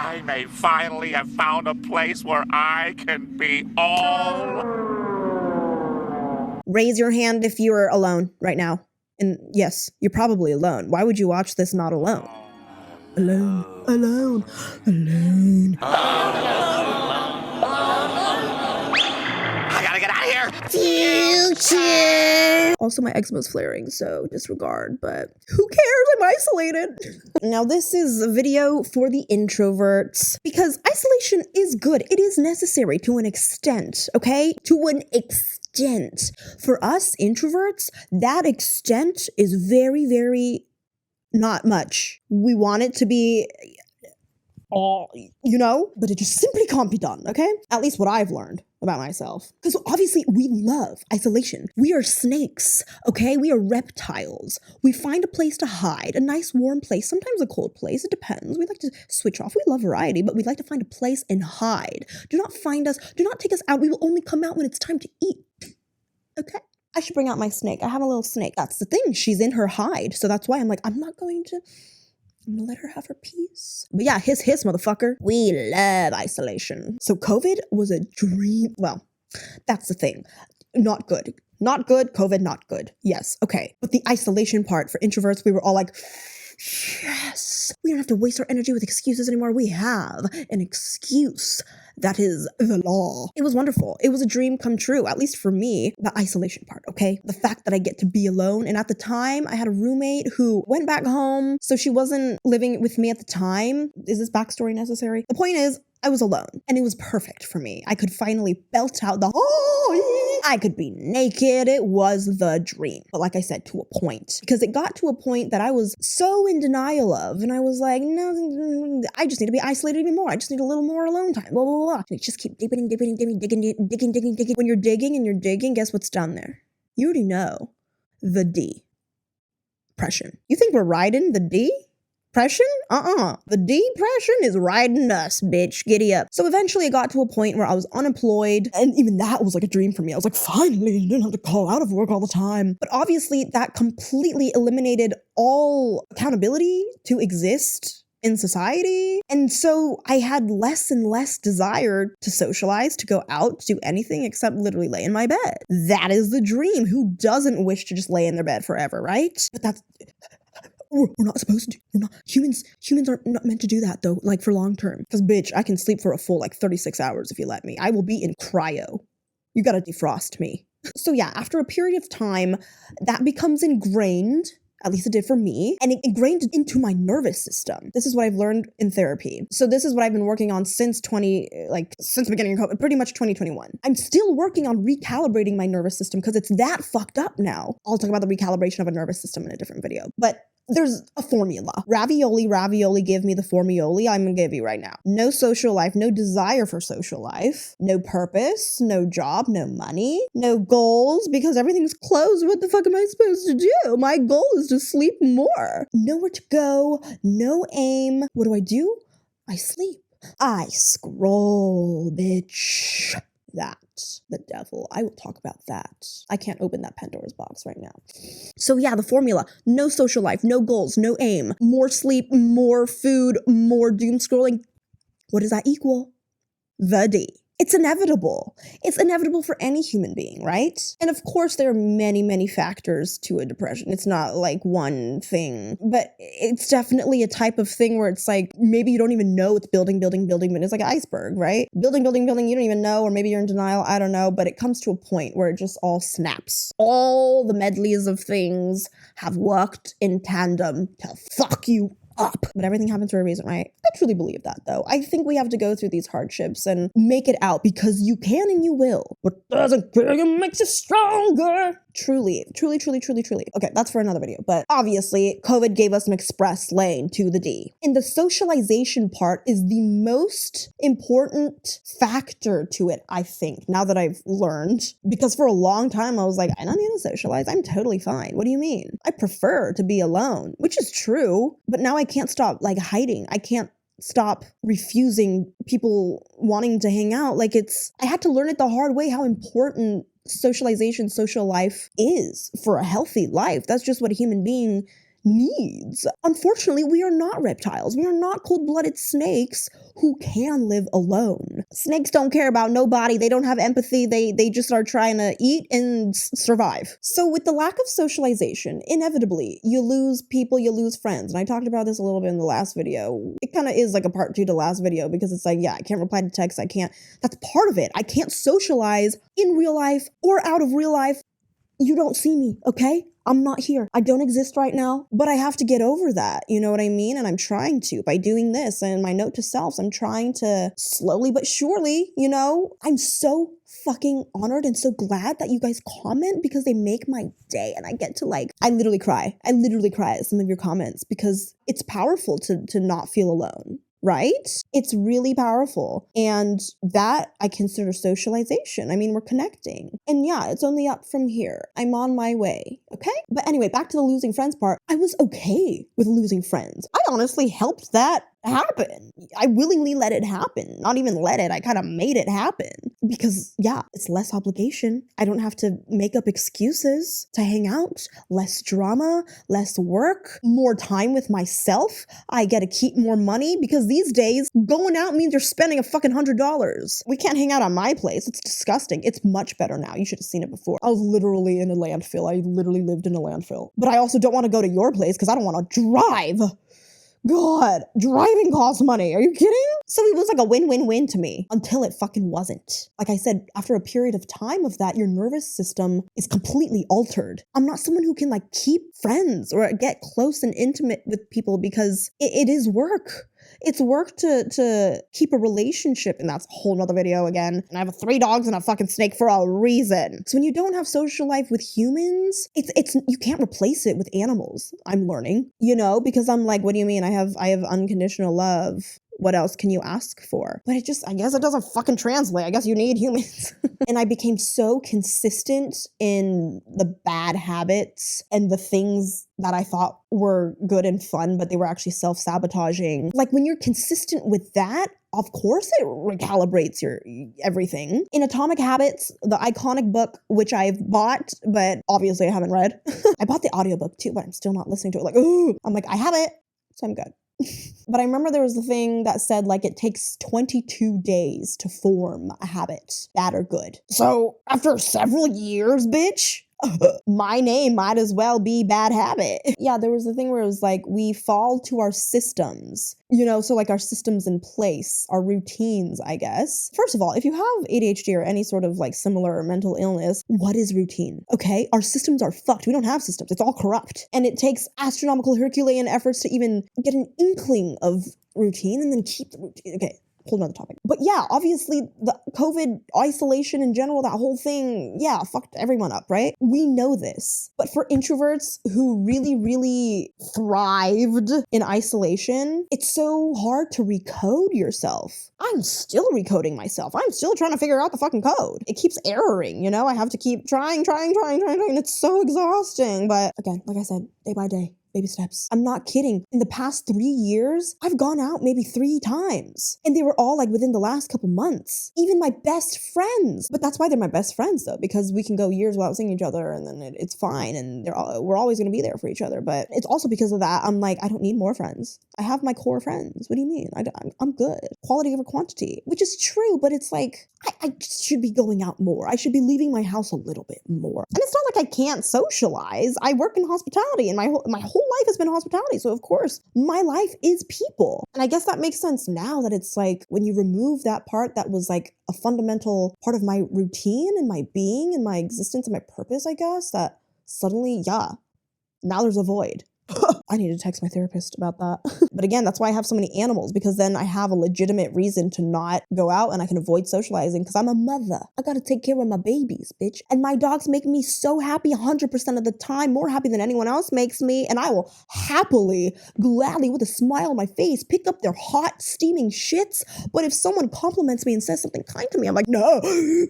I may finally have found a place where I can be all. Raise your hand if you are alone right now. And yes, you're probably alone. Why would you watch this not alone? Alone, alone, alone. I gotta get out of here! Future! Also, my eczema's flaring, so disregard, but who cares? I'm isolated. Now, this is a video for the introverts because isolation is good. It is necessary to an extent, okay? To an extent. For us introverts, that extent is very, very not much. We want it to be all, but it just simply can't be done, okay? At least what I've learned about myself. Because obviously we love isolation. We are snakes, okay? We are reptiles. We find a place to hide, a nice warm place, sometimes a cold place, it depends. We like to switch off. We love variety, but we like to find a place and hide. Do not find us, do not take us out. We will only come out when it's time to eat, okay? I should bring out my snake. I have a little snake. That's the thing. She's in her hide. So that's why I'm like, I'm gonna let her have her peace. But yeah, hiss, motherfucker. We love isolation. So COVID was a dream. Well, that's the thing. Not good. Not good. COVID, not good. Yes. Okay. But the isolation part for introverts, we were all like, yes, we don't have to waste our energy with excuses anymore. We have an excuse. That is the law. It was wonderful. It was a dream come true, at least for me, the isolation part, okay? The fact that I get to be alone. And at the time, I had a roommate who went back home, so she wasn't living with me at the time. Is this backstory necessary? The point is, I was alone, and it was perfect for me. I could finally belt out the I could be naked. It was the dream. But like I said, to a point. Because it got to a point that I was so in denial of, and I was like, no, I just need to be isolated even more. I just need a little more alone time, blah, blah, blah. And just keep digging. When you're digging, guess what's down there? You already know. The depression. You think we're riding the depression? The depression is riding us, bitch. Giddy up. So eventually it got to a point where I was unemployed, and even that was like a dream for me. I was like, finally, you didn't have to call out of work all the time. But obviously that completely eliminated all accountability to exist in society. And so I had less and less desire to socialize, to go out, to do anything except literally lay in my bed. That is the dream. Who doesn't wish to just lay in their bed forever, right? But that's... We're not supposed to. We're not. Humans are not meant to do that, though, like for long term. Because, bitch, I can sleep for a full, 36 hours if you let me. I will be in cryo. You gotta defrost me. So yeah, after a period of time, that becomes ingrained. At least it did for me. And it ingrained into my nervous system. This is what I've learned in therapy. So this is what I've been working on since the beginning of COVID, pretty much 2021. I'm still working on recalibrating my nervous system because it's that fucked up now. I'll talk about the recalibration of a nervous system in a different video. But there's a formula. Ravioli, give me the formuoli I'm gonna give you right now. No social life, no desire for social life, no purpose, no job, no money, no goals, because everything's closed. What the fuck am I supposed to do? My goal is to sleep more. Nowhere to go, no aim. What do? I sleep. I scroll, bitch. That's the devil. I will talk about that. I can't open that Pandora's box right now. So yeah, the formula: no social life, no goals, no aim, more sleep, more food, more doom scrolling. What does that equal? The D. It's inevitable. It's inevitable for any human being, right? And of course, there are many, many factors to a depression. It's not like one thing, but it's definitely a type of thing where it's like, maybe you don't even know it's building, but it's like an iceberg, right? Building, you don't even know, or maybe you're in denial, I don't know, but it comes to a point where it just all snaps. All the medleys of things have worked in tandem to fuck you up. But everything happens for a reason, right? I truly believe that, though. I think we have to go through these hardships and make it out, because you can and you will. What doesn't kill you makes you stronger. Truly. Okay, that's for another video. But obviously, COVID gave us an express lane to the D. And the socialization part is the most important factor to it, I think, now that I've learned. Because for a long time, I was like, I don't need to socialize. I'm totally fine. What do you mean? I prefer to be alone, which is true. But now I can't stop hiding. I can't stop refusing people wanting to hang out. I had to learn it the hard way how important socialization, social life is for a healthy life. That's just what a human being needs. Unfortunately, we are not reptiles. We are not cold-blooded snakes who can live alone. Snakes don't care about nobody. They don't have empathy. They just are trying to eat and survive. So with the lack of socialization, inevitably, you lose people, you lose friends. And I talked about this a little bit in the last video. It kind of is like a part 2 to last video because it's like, yeah, I can't reply to texts. That's part of it. I can't socialize in real life or out of real life. You don't see me, okay? I'm not here. I don't exist right now, but I have to get over that. You know what I mean? And I'm trying to by doing this. And my note to self, I'm trying to slowly but surely, I'm so fucking honored and so glad that you guys comment because they make my day. And I get to I literally cry. I literally cry at some of your comments because it's powerful to not feel alone. Right? It's really powerful. And that I consider socialization. I mean, we're connecting. And yeah, it's only up from here. I'm on my way. Okay? But anyway, back to the losing friends part. I was okay with losing friends. I honestly helped that happen. I willingly let it happen. Not even let it, I kind of made it happen. Because yeah, it's less obligation. I don't have to make up excuses to hang out. Less drama, less work, more time with myself. I get to keep more money because these days going out means you're spending a fucking $100. We can't hang out at my place. It's disgusting. It's much better now. You should have seen it before. I was literally in a landfill. I literally lived in a landfill. But I also don't want to go to your place because I don't want to drive. God, driving costs money. Are you kidding? So it was like a win-win-win to me until it fucking wasn't. Like I said, after a period of time of that, your nervous system is completely altered. I'm not someone who can keep friends or get close and intimate with people because it is work. It's work to keep a relationship, and that's a whole nother video again. And I have 3 dogs and a fucking snake for a reason. So when you don't have social life with humans, it's you can't replace it with animals. I'm learning, because I'm like, what do you mean? I have unconditional love. What else can you ask for? But I guess it doesn't fucking translate. I guess you need humans. And I became so consistent in the bad habits and the things that I thought were good and fun, but they were actually self-sabotaging. When you're consistent with that, of course it recalibrates your everything. In Atomic Habits, the iconic book, which I've bought, but obviously I haven't read. I bought the audiobook too, but I'm still not listening to it. I'm like, I have it, so I'm good. But I remember there was the thing that said it takes 22 days to form a habit, bad or good. So after several years, bitch, my name might as well be bad habit. Yeah, there was the thing where it was we fall to our systems, so our systems in place, our routines, I guess. First of all, if you have ADHD or any sort of similar mental illness, what is routine? Okay, our systems are fucked. We don't have systems. It's all corrupt. And it takes astronomical Herculean efforts to even get an inkling of routine and then keep the routine. Okay. Whole nother topic. But yeah, obviously the COVID isolation in general, that whole thing, yeah, fucked everyone up, right? We know this. But for introverts who really, really thrived in isolation, it's so hard to recode yourself. I'm still recoding myself. I'm still trying to figure out the fucking code. It keeps erroring, I have to keep trying. It's so exhausting. But again, like I said, day by day. Baby steps. I'm not kidding. In the past 3 years, I've gone out maybe 3 times. And they were all within the last couple months. Even my best friends. But that's why they're my best friends though, because we can go years without seeing each other and then it's fine. And we're always going to be there for each other. But it's also because of that, I'm I don't need more friends. I have my core friends. What do you mean? I'm good. Quality over quantity. Which is true, but it's I just should be going out more. I should be leaving my house a little bit more. And it's not I can't socialize. I work in hospitality and my whole life has been hospitality. So of course, my life is people. And I guess that makes sense now that it's when you remove that part that was a fundamental part of my routine and my being and my existence and my purpose, I guess, that suddenly, yeah, now there's a void. I need to text my therapist about that. But again, that's why I have so many animals, because then I have a legitimate reason to not go out and I can avoid socializing because I'm a mother. I gotta take care of my babies, bitch. And my dogs make me so happy 100% of the time, more happy than anyone else makes me. And I will happily, gladly, with a smile on my face, pick up their hot, steaming shits. But if someone compliments me and says something kind to me, I'm like, no,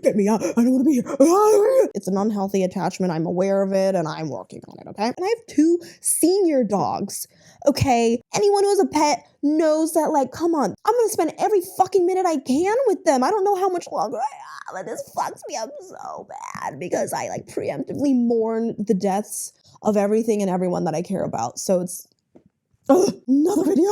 get me out. I don't want to be here. It's an unhealthy attachment. I'm aware of it and I'm working on it, okay? And I have 2 senior dogs. dogs. Okay, anyone who has a pet knows that, like, come on, I'm gonna spend every fucking minute I can with them. I don't know how much longer I have, and this fucks me up so bad because I like preemptively mourn the deaths of everything and everyone that I care about. So it's another video.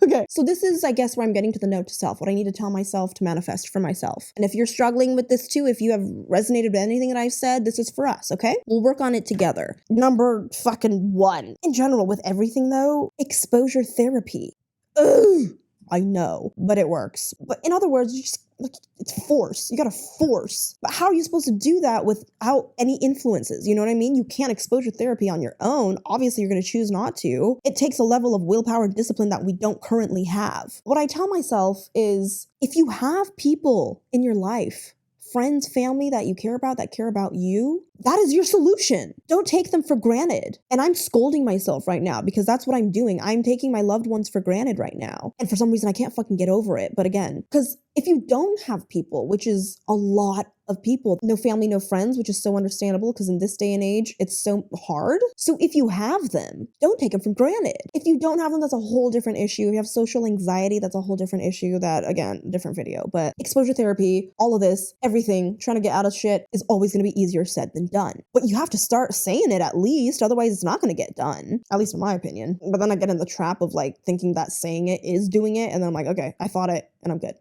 Okay, so this is, I guess, where I'm getting to the note to self, what I need to tell myself to manifest for myself. And if you're struggling with this too, if you have resonated with anything that I've said, this is for us, okay? We'll work on it together. Number fucking 1. In general, with everything though, exposure therapy. Ugh, I know, but it works. But in other words, you just, like, it's force. You gotta force. But how are you supposed to do that without any influences? You know what I mean? You can't exposure therapy on your own. Obviously, you're gonna choose not to. It takes a level of willpower and discipline that we don't currently have. What I tell myself is, if you have people in your life, friends, family that you care about, that care about you, that is your solution. Don't take them for granted. And I'm scolding myself right now because that's what I'm doing. I'm taking my loved ones for granted right now. And for some reason, I can't fucking get over it. But again, because if you don't have people, which is a lot of people, no family, no friends, which is so understandable because in this day and age, it's so hard. So if you have them, don't take them for granted. If you don't have them, that's a whole different issue. If you have social anxiety, that's a whole different issue. That, again, different video. But exposure therapy, all of this, everything, trying to get out of shit is always going to be easier said than done. But you have to start saying it at least, otherwise it's not going to get done, at least in my opinion. But then I get in the trap of like thinking that saying it is doing it, and then I'm like, okay, I thought it and I'm good.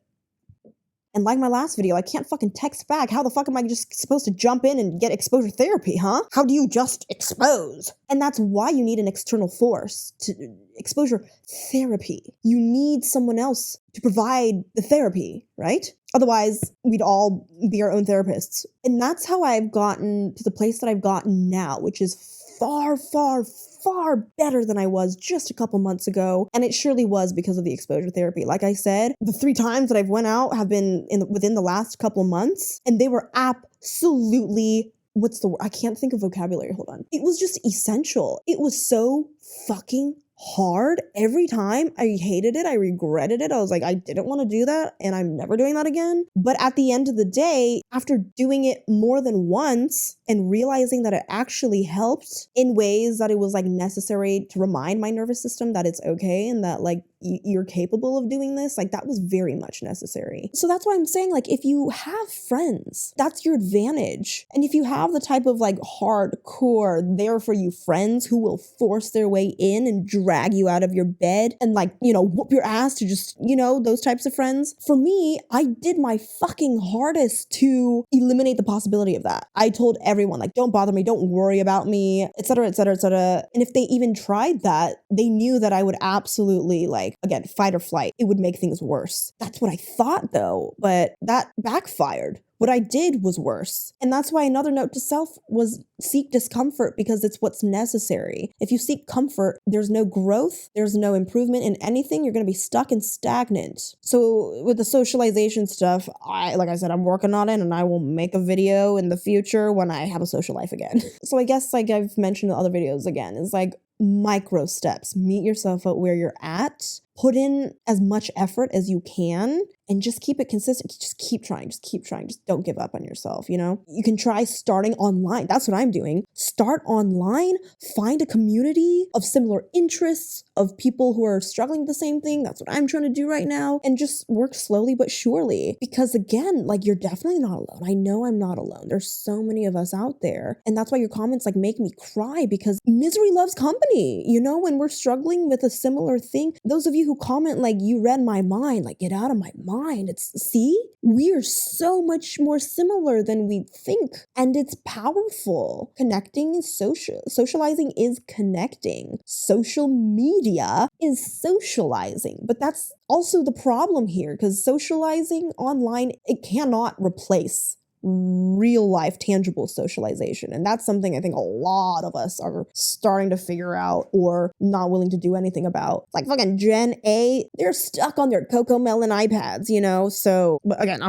And like my last video, I can't fucking text back. How the fuck am I just supposed to jump in and get exposure therapy, huh? How do you just expose? And that's why you need an external force to exposure therapy. You need someone else to provide the therapy, right? Otherwise, we'd all be our own therapists. And that's how I've gotten to the place that I've gotten now, which is far, far, far better than I was just a couple months ago. And it surely was because of the exposure therapy. Like I said, the 3 times that I've went out have been within the last couple months, and they were absolutely, what's the word? I can't think of vocabulary. Hold on. It was just essential. It was so fucking hard every time. I hated it. I regretted it. I was like, I didn't want to do that, and I'm never doing that again. But at the end of the day, after doing it more than once and realizing that it actually helped in ways that it was like necessary to remind my nervous system that it's okay and that like you're capable of doing this, like that was very much necessary. So that's why I'm saying, like, if you have friends, that's your advantage. And if you have the type of like hardcore there for you friends who will force their way in and drag you out of your bed and like, you know, whoop your ass to just, you know, those types of friends. For me, I did my fucking hardest to eliminate the possibility of that. I told everyone, like, don't bother me, don't worry about me, etc., etc., etc. And if they even tried that, they knew that I would absolutely, like, again, fight or flight. It would make things worse. That's what I thought though, but that backfired. What I did was worse. And that's why another note to self was seek discomfort, because it's what's necessary. If you seek comfort, there's no growth, there's no improvement in anything. You're going to be stuck and stagnant. So with the socialization stuff, like I said, I'm working on it, and I will make a video in the future when I have a social life again. So I guess, like I've mentioned in other videos again, is like micro steps. Meet yourself at where you're at. Put in as much effort as you can and just keep it consistent. Just keep trying. Just don't give up on yourself, you know? You can try starting online. That's what I'm doing. Start online. Find a community of similar interests, of people who are struggling with the same thing. That's what I'm trying to do right now. And just work slowly but surely. Because again, like, you're definitely not alone. I know I'm not alone. There's so many of us out there. And that's why your comments like make me cry, because misery loves company. You know, when we're struggling with a similar thing, those of you who comment like, you read my mind, like, get out of my mind. See, we are so much more similar than we think. And it's powerful. Connecting is socializing is connecting. Social media is socializing. But that's also the problem here, because socializing online, it cannot replace real life tangible socialization. And that's something I think a lot of us are starting to figure out or not willing to do anything about. Like fucking Gen A, they're stuck on their Coco Melon iPads, you know? So, but again,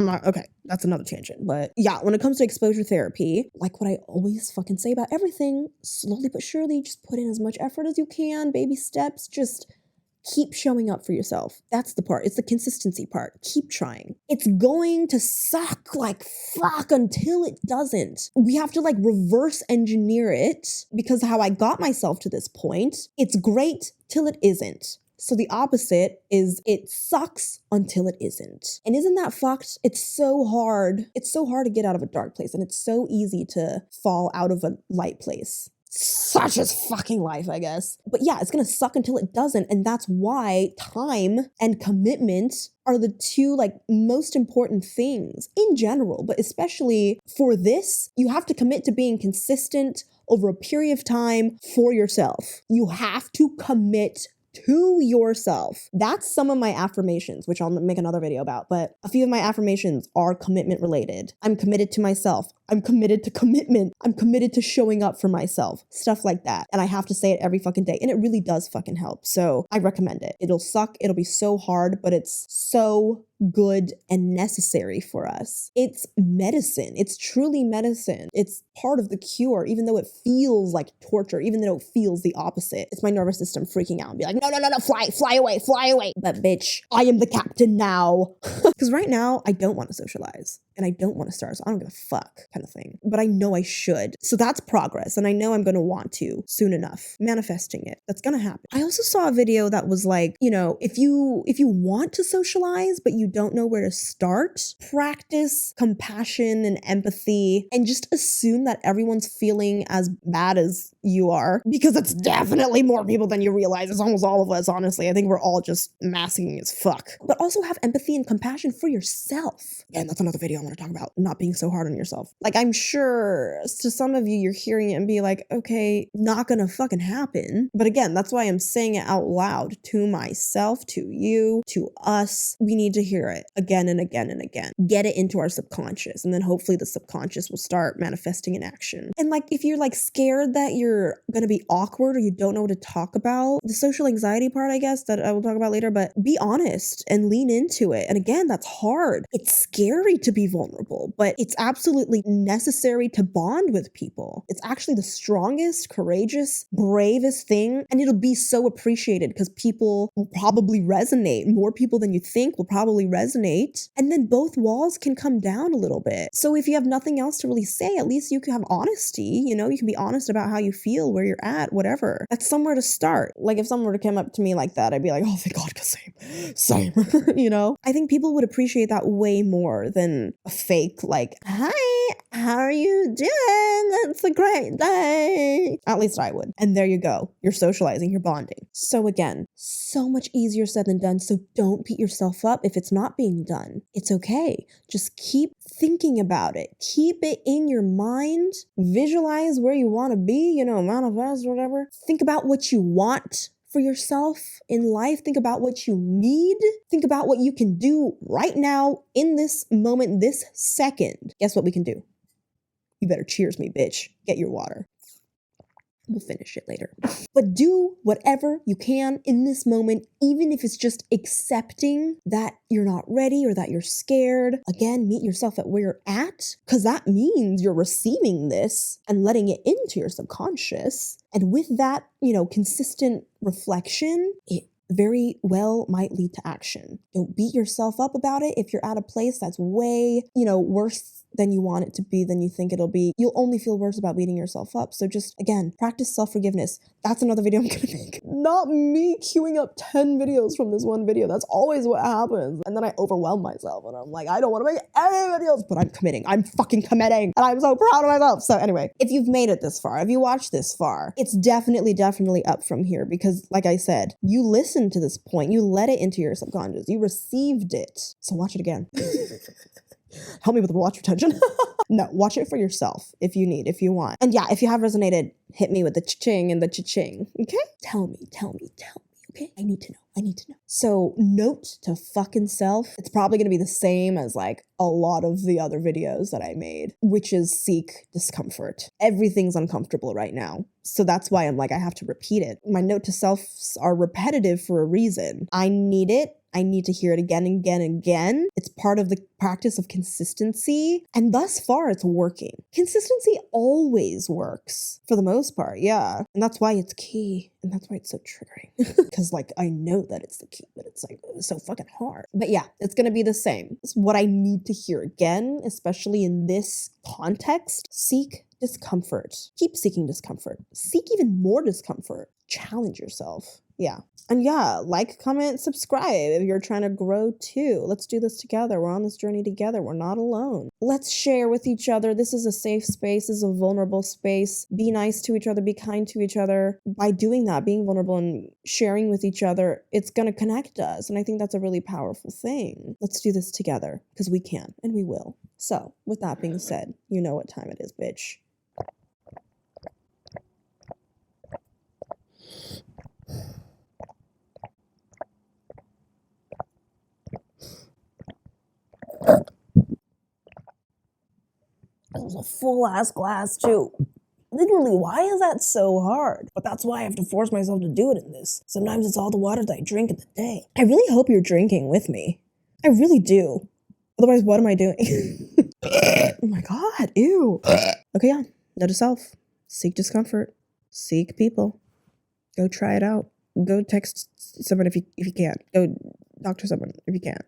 that's another tangent. But yeah, when it comes to exposure therapy, like what I always fucking say about everything, slowly but surely, just put in as much effort as you can, baby steps, just Keep showing up for yourself. That's the part. It's the consistency part. Keep trying. It's going to suck like fuck until it doesn't. We have to like reverse engineer it, because how I got myself to this point, it's great till it isn't. So the opposite is it sucks until it isn't. And isn't that fucked? It's so hard. It's so hard to get out of a dark place, and it's so easy to fall out of a light place. Such is fucking life, I guess. But yeah, it's gonna suck until it doesn't. And that's why time and commitment are the two like most important things in general, but especially for this, you have to commit to being consistent over a period of time for yourself. You have to commit to yourself. That's some of my affirmations, which I'll make another video about, but a few of my affirmations are commitment related. I'm committed to myself. I'm committed to commitment. I'm committed to showing up for myself. Stuff like that. And I have to say it every fucking day. And it really does fucking help. So I recommend it. It'll suck. It'll be so hard, but it's so good and necessary for us. It's medicine. It's truly medicine. It's part of the cure, even though it feels like torture, even though it feels the opposite. It's my nervous system freaking out and be like, no, fly away. But bitch, I am the captain now. Because right now, I don't want to socialize and I don't want to start, so I don't give a fuck kind of thing. But I know I should. So that's progress. And I know I'm going to want to soon enough. Manifesting it. That's going to happen. I also saw a video that was like, you know, if you want to socialize, but you don't know where to start, practice compassion and empathy and just assume that everyone's feeling as bad as you are, because it's definitely more people than you realize. It's almost all of us, honestly. I think we're all just masking as fuck. But also have empathy and compassion for yourself. And that's another video I want to talk about, not being so hard on yourself. Like, I'm sure to some of you, you're hearing it and be like, okay, not gonna fucking happen. But again, that's why I'm saying it out loud to myself, to you, to us. We need to hear it again and again and again. Get it into our subconscious, and then hopefully the subconscious will start manifesting in action. And like, if you're like scared that you're gonna be awkward or you don't know what to talk about, the social anxiety part, I guess, that I will talk about later, but be honest and lean into it. And again, that's hard. It's scary to be vulnerable, but it's absolutely necessary to bond with people. It's actually the strongest, courageous, bravest thing, and it'll be so appreciated because people will probably resonate. More people than you think will probably resonate, and then both walls can come down a little bit. So if you have nothing else to really say, at least you can have honesty. You know, you can be honest about how you feel, where you're at, whatever. That's somewhere to start. Like, if someone were to come up to me like that, I'd be like, oh, thank God, cause same, you know? I think people would appreciate that way more than a fake, like, hi, how are you doing? It's a great day. At least I would. And there you go. You're socializing, you're bonding. So again, so much easier said than done. So don't beat yourself up if it's not being done. It's okay. Just keep thinking about it. Keep it in your mind. Visualize where you want to be, you know, manifest or whatever. Think about what you want for yourself in life. Think about what you need. Think about what you can do right now in this moment, this second. Guess what we can do? You better cheers me, bitch. Get your water. We'll finish it later. But do whatever you can in this moment, even if it's just accepting that you're not ready or that you're scared. Again, meet yourself at where you're at, because that means you're receiving this and letting it into your subconscious. And with that, you know, consistent reflection, it very well might lead to action. Don't beat yourself up about it. If you're at a place that's way, you know, worse than you want it to be, than you think it'll be, you'll only feel worse about beating yourself up. So just, again, practice self-forgiveness. That's another video I'm gonna make. Not me queuing up 10 videos from this one video. That's always what happens. And then I overwhelm myself and I'm like, I don't want to make any videos, but I'm committing. I'm fucking committing. And I'm so proud of myself. So anyway, if you've made it this far, if you watched this far, it's definitely up from here, because like I said, you listened to this point, you let it into your subconscious, you received it. So watch it again. Help me with the watch retention. No, watch it for yourself if you need, if you want. And yeah, if you have resonated, hit me with the cha-ching and the cha-ching. Okay? Tell me. Okay? I need to know. So note to fucking self, it's probably going to be the same as like a lot of the other videos that I made, which is seek discomfort. Everything's uncomfortable right now. So that's why I'm like, I have to repeat it. My note to selves are repetitive for a reason. I need it. I need to hear it again and again and again. It's part of the practice of consistency. And thus far, it's working. Consistency always works for the most part. Yeah. And that's why it's key. And that's why it's so triggering. Because, like, I know that it's the key, but it's like so fucking hard. But yeah, it's going to be the same. It's what I need to hear again, especially in this context. Seek discomfort. Keep seeking discomfort. Seek even more discomfort. Challenge yourself. Yeah. And yeah, like, comment, subscribe if you're trying to grow too. Let's do this together. We're on this journey together. We're not alone. Let's share with each other. This is a safe space. This is a vulnerable space. Be nice to each other. Be kind to each other. By doing that, being vulnerable and sharing with each other, it's going to connect us. And I think that's a really powerful thing. Let's do this together because we can and we will. So with that being said, you know what time it is, bitch. It was a full-ass glass, too. Literally, why is that so hard? But that's why I have to force myself to do it in this. Sometimes it's all the water that I drink in the day. I really hope you're drinking with me. I really do. Otherwise, what am I doing? Oh my god, ew. Okay, yeah. Note to self. Seek discomfort. Seek people. Go try it out. Go text someone if you can't. Go talk to someone if you can't.